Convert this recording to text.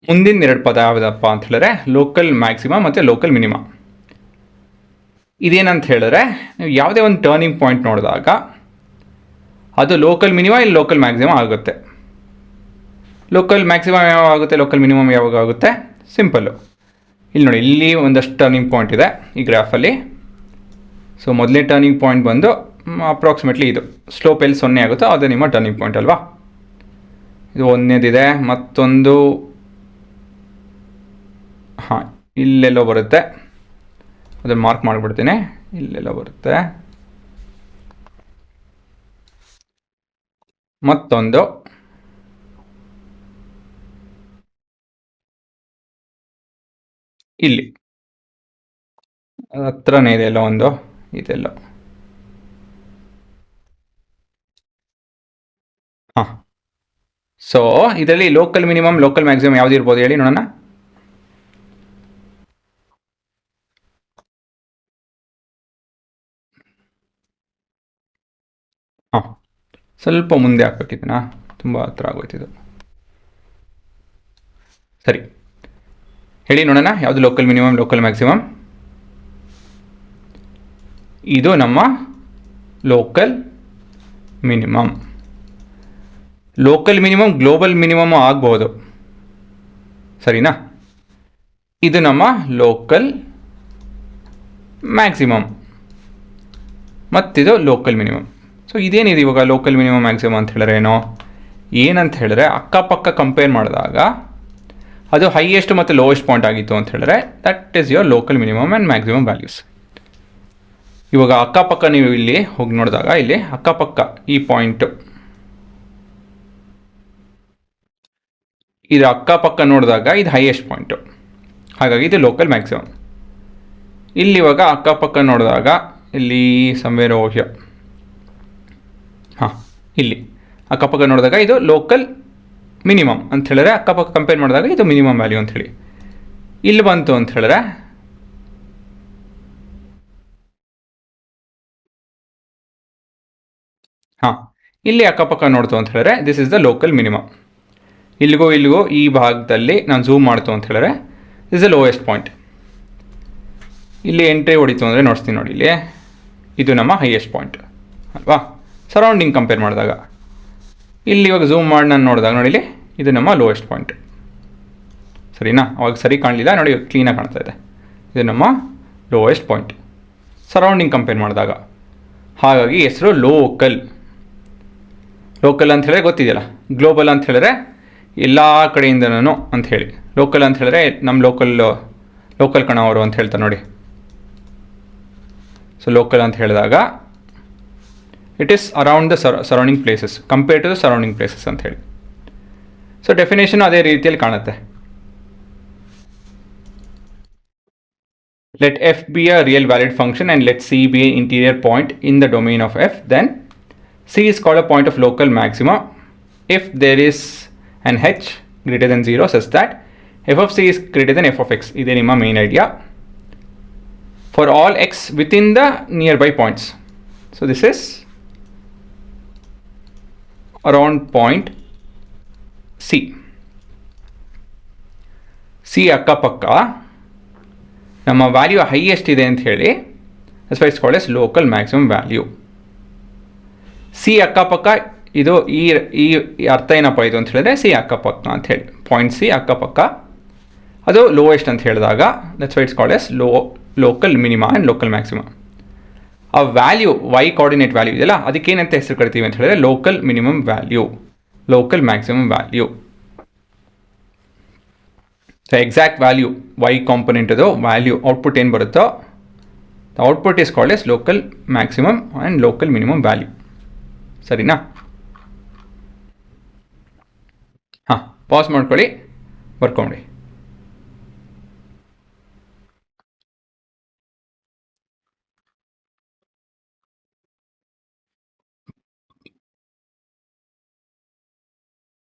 ಮುಂದಿನ ಎರಡು ಪದ ಯಾವುದಪ್ಪ ಅಂತ ಹೇಳಿದ್ರೆ ಲೋಕಲ್ ಮ್ಯಾಕ್ಸಿಮಮ್ ಮತ್ತು ಲೋಕಲ್ ಮಿನಿಮಮ್. ಇದೇನಂತ ಹೇಳಿದ್ರೆ ನೀವು ಯಾವುದೇ ಒಂದು ಟರ್ನಿಂಗ್ ಪಾಯಿಂಟ್ ನೋಡಿದಾಗ ಅದು ಲೋಕಲ್ ಮಿನಿಮಮ್ ಇಲ್ಲಿ ಲೋಕಲ್ ಮ್ಯಾಕ್ಸಿಮಮ್ ಆಗುತ್ತೆ. ಲೋಕಲ್ ಮ್ಯಾಕ್ಸಿಮಮ್ ಯಾವಾಗ ಆಗುತ್ತೆ, ಲೋಕಲ್ ಮಿನಿಮಮ್ ಯಾವಾಗ ಆಗುತ್ತೆ? ಸಿಂಪಲ್ಲು. ಇಲ್ಲಿ ನೋಡಿ, ಇಲ್ಲಿ ಒಂದಷ್ಟು ಟರ್ನಿಂಗ್ ಪಾಯಿಂಟ್ ಇದೆ ಈ ಗ್ರಾಫಲ್ಲಿ. ಸೊ ಮೊದಲನೇ ಟರ್ನಿಂಗ್ ಪಾಯಿಂಟ್ ಬಂದು ಅಪ್ರಾಕ್ಸಿಮೇಟ್ಲಿ ಇದು ಸ್ಲೋಪ್ ಎಲ್ಲಿ 0 ಆಗುತ್ತೋ ಅದು ನಿಮ್ಮ ಟರ್ನಿಂಗ್ ಪಾಯಿಂಟ್ ಅಲ್ವಾ. ಇದು ಒಂದನೇದಿದೆ, ಮತ್ತೊಂದು ಹಾಂ ಇಲ್ಲೆಲ್ಲೋ ಬರುತ್ತೆ, ಅದನ್ನು ಮಾರ್ಕ್ ಮಾಡಿಬಿಡ್ತೀನಿ, ಇಲ್ಲೆಲ್ಲೋ ಬರುತ್ತೆ. ಮತ್ತೊಂದು ಇಲ್ಲಿ ಹತ್ರನೇ ಇದೆ, ಎಲ್ಲೋ ಒಂದು ಇದೆಲ್ಲೋ. ಹಾಂ, ಸೊ ಇದರಲ್ಲಿ ಲೋಕಲ್ ಮಿನಿಮಮ್ ಲೋಕಲ್ ಮ್ಯಾಕ್ಸಿಮಮ್ ಯಾವ್ದು ಇರ್ಬೋದು ಹೇಳಿ ನೋಡೋಣ. ಹಾಂ, ಸ್ವಲ್ಪ ಮುಂದೆ ಹಾಕ್ಬೇಕಿದ್ದನಾ, ತುಂಬ ಹತ್ರ ಆಗೋಯ್ತಿದ್ದು. ಸರಿ, ಹೇಳಿ ನೋಡೋಣ ಯಾವುದು ಲೋಕಲ್ ಮಿನಿಮಮ್ ಲೋಕಲ್ ಮ್ಯಾಕ್ಸಿಮಮ್. ಇದು ನಮ್ಮ local minimum. Local minimum global minimum ಆಗ್ಬೋದು, ಸರಿನಾ? ಇದು ನಮ್ಮ ಲೋಕಲ್ ಮ್ಯಾಕ್ಸಿಮಮ್ ಮತ್ತಿದು ಲೋಕಲ್ ಮಿನಿಮಮ್. ಸೊ ಇದೇನಿದೆ ಇವಾಗ ಲೋಕಲ್ ಮಿನಿಮಮ್ ಮ್ಯಾಕ್ಸಿಮಮ್ ಅಂತ ಹೇಳಿದ್ರೆ ಏನಂತ ಹೇಳಿದ್ರೆ ಅಕ್ಕಪಕ್ಕ ಕಂಪೇರ್ ಮಾಡಿದಾಗ ಅದು ಹೈಯೆಸ್ಟ್ ಮತ್ತು ಲೋಯೆಸ್ಟ್ ಪಾಯಿಂಟ್ ಆಗಿತ್ತು ಅಂತ ಹೇಳಿದ್ರೆ that is your local minimum and maximum values. ಇವಾಗ ಅಕ್ಕಪಕ್ಕ ನೀವು ಇಲ್ಲಿ ಹೋಗಿ ನೋಡಿದಾಗ ಇಲ್ಲಿ ಅಕ್ಕಪಕ್ಕ ಈ ಪಾಯಿಂಟು ಇದು ಅಕ್ಕಪಕ್ಕ ನೋಡಿದಾಗ ಇದು ಹೈಯೆಸ್ಟ್ ಪಾಯಿಂಟು, ಹಾಗಾಗಿ ಇದು ಲೋಕಲ್ ಮ್ಯಾಕ್ಸಿಮಮ್. ಇಲ್ಲಿ ಇವಾಗ ಅಕ್ಕಪಕ್ಕ ನೋಡಿದಾಗ ಇಲ್ಲಿ ಸಮ್ವೇರ್ ಓಹ್ಯ, ಹಾಂ ಇಲ್ಲಿ ಅಕ್ಕಪಕ್ಕ ನೋಡಿದಾಗ ಇದು ಲೋಕಲ್ ಮಿನಿಮಮ್ ಅಂತ ಹೇಳಿದ್ರೆ ಅಕ್ಕಪಕ್ಕ ಕಂಪೇರ್ ಮಾಡಿದಾಗ ಇದು ಮಿನಿಮಮ್ ವ್ಯಾಲ್ಯೂ ಅಂತ ಹೇಳಿ. ಇಲ್ಲಿ ಬಂತು ಅಂತ ಹೇಳಿದ್ರೆ ಹಾಂ ಇಲ್ಲಿ ಅಕ್ಕಪಕ್ಕ ನೋಡ್ತು ಅಂತ ಹೇಳಿದ್ರೆ this is the local minimum. ಇಲ್ಲಿಗೂ ಈ ಭಾಗದಲ್ಲಿ ನಾನು ಝೂಮ್ ಮಾಡ್ತು ಅಂತ ಹೇಳಿದ್ರೆ ದಿಸ್ ದ ಲೋಯೆಸ್ಟ್ ಪಾಯಿಂಟ್. ಇಲ್ಲಿ ಎಂಟ್ರಿ ಹೊಡಿತು ಅಂದರೆ ನೋಡ್ತೀನಿ ನೋಡಿ, ಇಲ್ಲಿ ಇದು ನಮ್ಮ ಹೈಯೆಸ್ಟ್ ಪಾಯಿಂಟ್ ಅಲ್ವಾ ಸರೌಂಡಿಂಗ್ ಕಂಪೇರ್ ಮಾಡಿದಾಗ. ಇಲ್ಲಿ ಇವಾಗ ಝೂಮ್ ಮಾಡಿ ನಾನು ನೋಡಿದಾಗ ನೋಡಿ ಇಲ್ಲಿ ಇದು ನಮ್ಮ ಲೋಯೆಸ್ಟ್ ಪಾಯಿಂಟ್, ಸರಿನಾ? ಅವಾಗ ಸರಿ ಕಾಣಲಿಲ್ಲ ನೋಡಿ, ಕ್ಲೀನಾಗಿ ಕಾಣ್ತಾ ಇದೆ. ಇದು ನಮ್ಮ ಲೋಯೆಸ್ಟ್ ಪಾಯಿಂಟ್ ಸರೌಂಡಿಂಗ್ ಕಂಪೇರ್ ಮಾಡಿದಾಗ, ಹಾಗಾಗಿ ಹೆಸರು ಲೋಕಲ್. ಲೋಕಲ್ ಅಂತ ಹೇಳಿದ್ರೆ ಗೊತ್ತಿದೆಯಲ್ಲ, ಗ್ಲೋಬಲ್ ಅಂತ ಹೇಳಿದ್ರೆ ಎಲ್ಲ ಕಡೆಯಿಂದನೂ ಅಂತ ಹೇಳಿ. ಲೋಕಲ್ ಅಂತ ಹೇಳಿದ್ರೆ ನಮ್ಮ ಲೋಕಲ್ ಕಣ ಅವರು ಅಂತ ಹೇಳ್ತಾರೆ ನೋಡಿ. ಸೊ ಲೋಕಲ್ ಅಂತ ಹೇಳಿದಾಗ it is around the surrounding places compare to the surrounding places ಅಂತ ಹೇಳಿ. ಸೊ ಡೆಫಿನೇಷನ್ ಅದೇ ರೀತಿಯಲ್ಲಿ ಕಾಣುತ್ತೆ. Let F be a real valued function and let C be a interior point in the domain of F, then C is called a point of local maxima if there is an h greater than 0 such that f of c is greater than f of x. This is my main idea for all x within the nearby points. So this is around point c. c ಅಕ್ಕಪಕ್ಕ ನಮ್ಮ value highest ಇದೆ ಅಂತ ಹೇಳಿ, that's why it's called as local maximum value. C ಅಕ್ಕಪಕ್ಕ ಇದು ಈ ಅರ್ಥ ಏನಪ್ಪ ಇದು ಅಂತ ಹೇಳಿದ್ರೆ ಸಿ ಅಕ್ಕಪಕ್ಕ ಅಂತ ಹೇಳಿ, ಪಾಯಿಂಟ್ ಸಿ ಅಕ್ಕಪಕ್ಕ ಅದು ಲೋಯೆಸ್ಟ್ ಅಂತ ಹೇಳಿದಾಗ that's why it's called as local minima and local maximum. ಆ ವ್ಯಾಲ್ಯೂ ವೈ ಕೋಆರ್ಡಿನೇಟ್ ವ್ಯಾಲ್ಯೂ ಇದೆಯಲ್ಲ ಅದಕ್ಕೇನಂತ ಹೆಸರು ಕರಿತೀವಿ ಅಂತ ಹೇಳಿದ್ರೆ local minimum value, local maximum value. So exact value y ಕಾಂಪೊನೆಂಟದು ವ್ಯಾಲ್ಯೂ ಔಟ್ಪುಟ್ ಏನು ಬರುತ್ತೋ the output is called as local maximum and local minimum value, ಸರಿನಾ? ಹಾಂ, ಪಾಸ್ ಮಾಡ್ಕೊಳ್ಳಿ, ಬರ್ಕೊಂಡಿ.